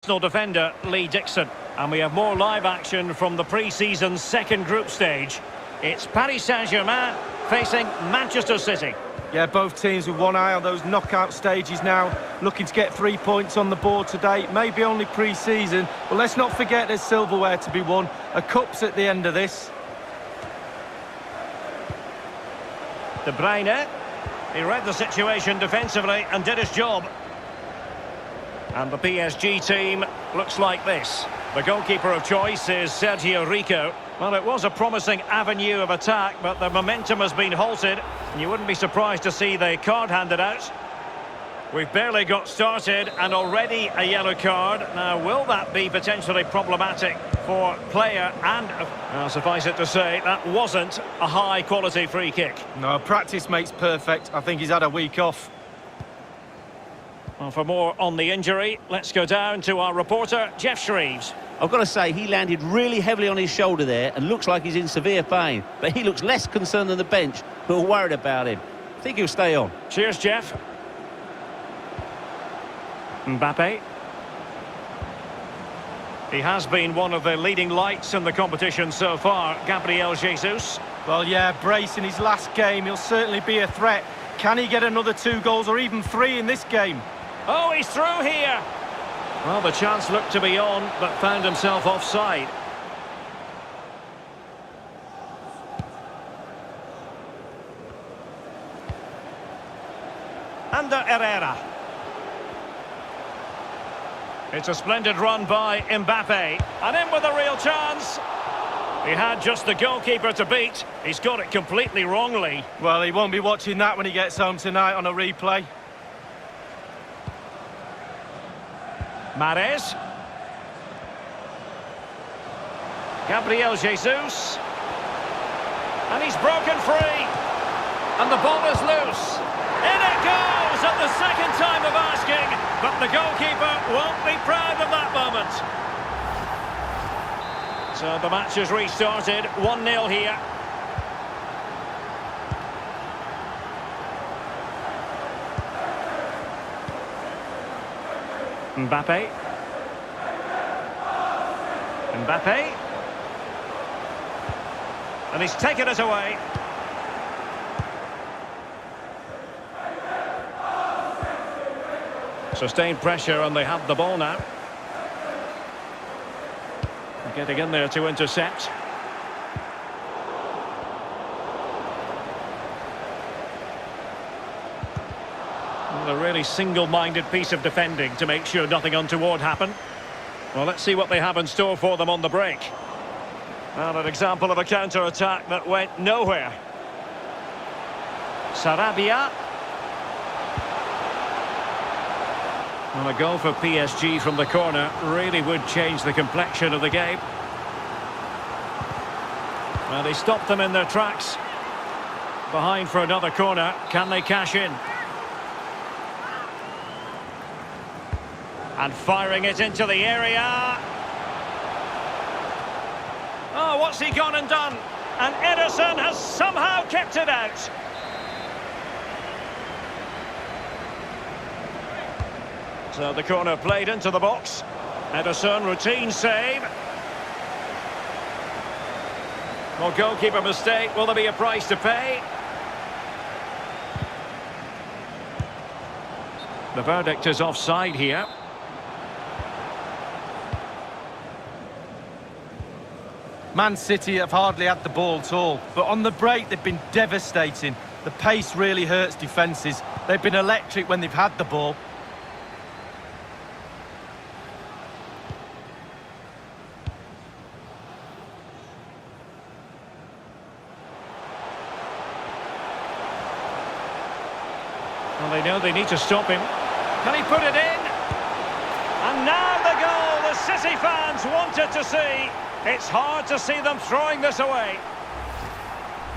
Defender Lee Dixon, and we have more live action from the pre-season second group stage. It's Paris Saint-Germain facing Manchester City. Yeah, both teams with one eye on those knockout stages now, looking to get 3 points on the board today. Maybe only pre-season, but let's not forget there's silverware to be won. A cup's at the end of this. De Bruyne, he read the situation defensively and did his job. And the PSG team looks like this. The goalkeeper of choice is Sergio Rico. Well, it was a promising avenue of attack, but the momentum has been halted. And you wouldn't be surprised to see the card handed out. We've barely got started and already a yellow card. Now, will that be potentially problematic for player and, suffice it to say, that wasn't a high-quality free kick. No, practice makes perfect. I think he's had a week off. Well, for more on the injury, let's go down to our reporter, Jeff Shreves. I've got to say, he landed really heavily on his shoulder there and looks like he's in severe pain. But he looks less concerned than the bench, who are worried about him. I think he'll stay on. Cheers, Jeff. Mbappe. He has been one of the leading lights in the competition so far, Gabriel Jesus. Well, yeah, brace in his last game. He'll certainly be a threat. Can he get another 2 goals or even 3 in this game? Oh, he's through here. Well, the chance looked to be on, but found himself offside. Ander Herrera. It's a splendid run by Mbappe. And in with a real chance. He had just the goalkeeper to beat. He's got it completely wrongly. Well, he won't be watching that when he gets home tonight on a replay. Mahrez. Gabriel Jesus. And he's broken free. And the ball is loose. In it goes at the second time of asking. But the goalkeeper won't be proud of that moment. So the match has restarted. 1-0 here. Mbappe. Mbappe. And he's taken it away. Sustained pressure and they have the ball now. Getting in there to intercept. A really single-minded piece of defending to make sure nothing untoward happened. Well, let's see what they have in store for them on the break. And an example of a counter-attack that went nowhere. Sarabia. And a goal for PSG from the corner really would change the complexion of the game. Well, they stopped them in their tracks. Behind for another corner. Can they cash in? And firing it into the area. Oh, what's he gone and done? And Ederson has somehow kept it out. So the corner played into the box. Ederson, routine save. Well, goalkeeper mistake. Will there be a price to pay? The verdict is offside here. Man City have hardly had the ball at all, but on the break they've been devastating. The pace really hurts defences. They've been electric when they've had the ball. Well, they know they need to stop him. Can he put it in? And now the goal the City fans wanted to see. It's hard to see them throwing this away.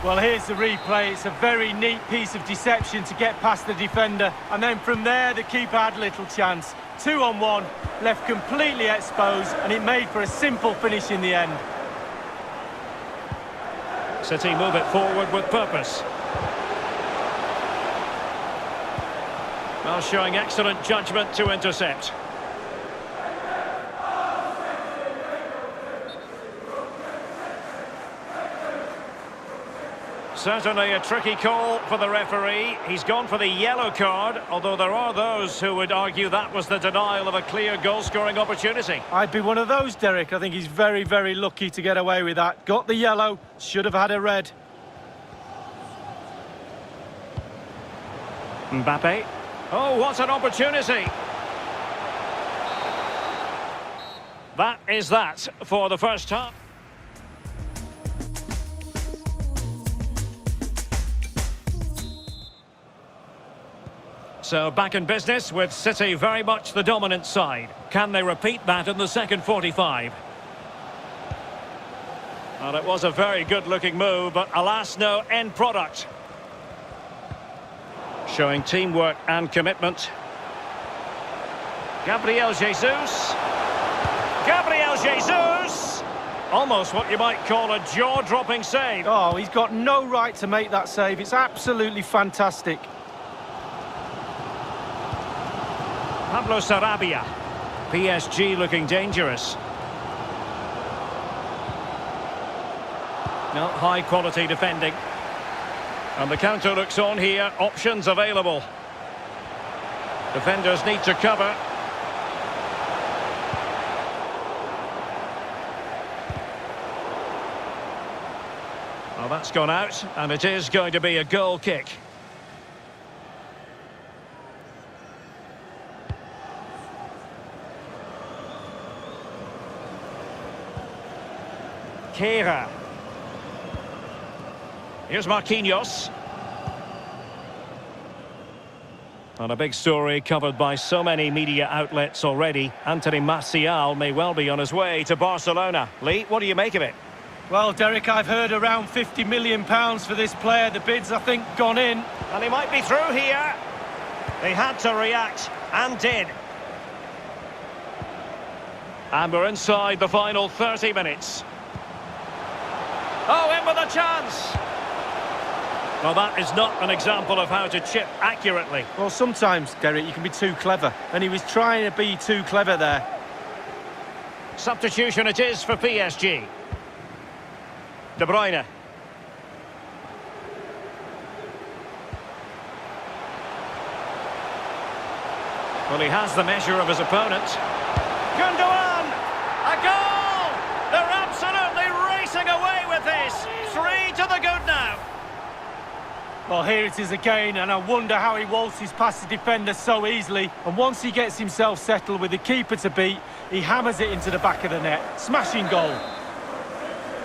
Well, here's the replay. It's a very neat piece of deception to get past the defender. And then from there, the keeper had little chance. 2-on-1, left completely exposed, and it made for a simple finish in the end. City move it forward with purpose. Well, showing excellent judgment to intercept. Certainly a tricky call for the referee. He's gone for the yellow card, although there are those who would argue that was the denial of a clear goal-scoring opportunity. I'd be one of those, Derek. I think he's very, very lucky to get away with that. Got the yellow, should have had a red. Mbappe. Oh, what an opportunity! That is that for the first half. So back in business with City very much the dominant side. Can they repeat that in the second 45? Well, it was a very good-looking move, but alas, no end product. Showing teamwork and commitment. Gabriel Jesus. Gabriel Jesus! Almost what you might call a jaw-dropping save. Oh, he's got no right to make that save. It's absolutely fantastic. Pablo Sarabia. PSG looking dangerous. No, high-quality defending. And the counter looks on here. Options available. Defenders need to cover. Well, that's gone out, and it is going to be a goal kick. Kehrer. Here's Marquinhos. And a big story covered by so many media outlets already. Anthony Martial may well be on his way to Barcelona. Lee, what do you make of it? Well, Derek, I've heard around £50 million for this player. The bid's, I think, gone in. And he might be through here. They had to react, and did. And we're inside the final 30 minutes. Oh, in with a chance! Well, that is not an example of how to chip accurately. Well, sometimes, Derek, you can be too clever. And he was trying to be too clever there. Substitution it is for PSG. De Bruyne. Well, he has the measure of his opponent. Gundogan! A goal! They're absolutely racing away with this. 3 to the good now. Well, here it is again, and I wonder how he waltzes past the defender so easily. And once he gets himself settled with the keeper to beat, he hammers it into the back of the net. Smashing goal.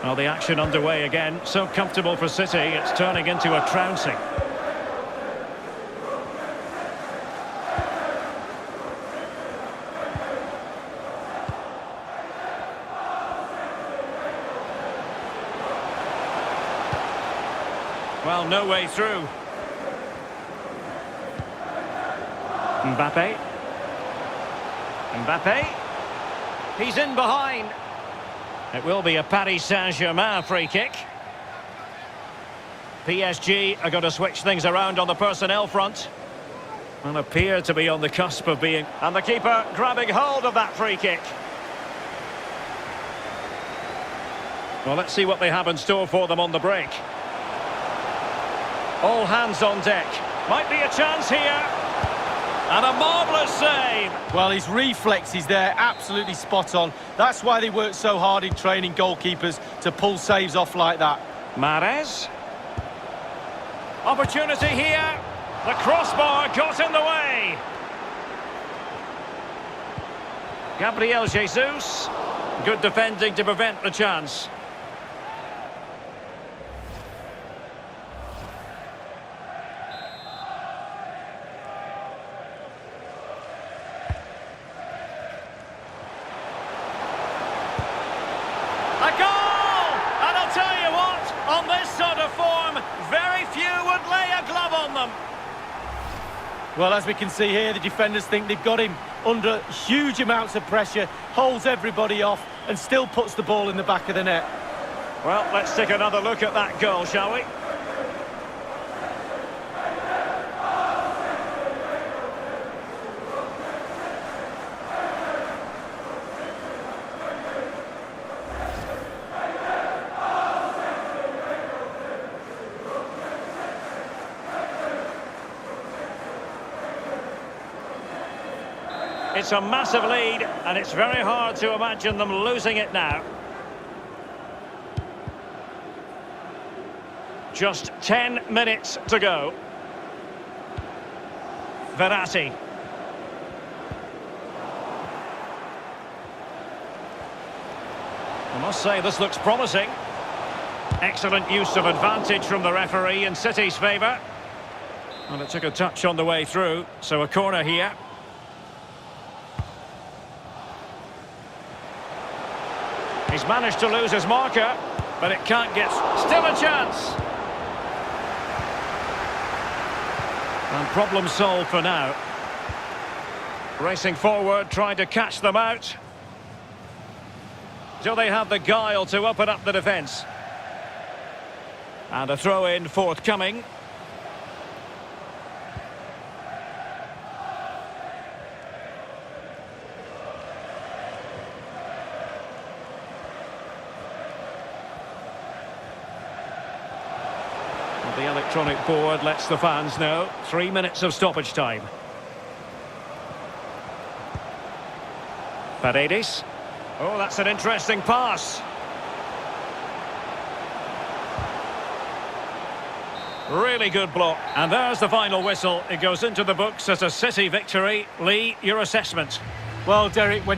Well, the action underway again. So comfortable for City, it's turning into a trouncing. Well, no way through. Mbappe. Mbappe. He's in behind. It will be a Paris Saint-Germain free kick. PSG are going to switch things around on the personnel front. And appear to be on the cusp of being... And the keeper grabbing hold of that free kick. Well, let's see what they have in store for them on the break. All hands on deck. Might be a chance here. And a marvellous save. Well, his reflexes there, absolutely spot on. That's why they work so hard in training goalkeepers to pull saves off like that. Mahrez. Opportunity here. The crossbar got in the way. Gabriel Jesus. Good defending to prevent the chance. A goal! And I'll tell you what, on this sort of form, very few would lay a glove on them. Well, as we can see here, the defenders think they've got him under huge amounts of pressure, holds everybody off, and still puts the ball in the back of the net. Well, let's take another look at that goal, shall we? It's a massive lead, and it's very hard to imagine them losing it now. Just 10 minutes to go. Verratti. I must say, this looks promising. Excellent use of advantage from the referee in City's favour. And it took a touch on the way through, so a corner here. He's managed to lose his marker, but it can't get... Still a chance! And problem solved for now. Racing forward, trying to catch them out. Do they have the guile to open up the defence? And a throw-in forthcoming. The electronic board lets the fans know. 3 minutes of stoppage time. Paredes. Oh, that's an interesting pass. Really good block. And there's the final whistle. It goes into the books as a City victory. Lee, your assessment? Well, Derek, when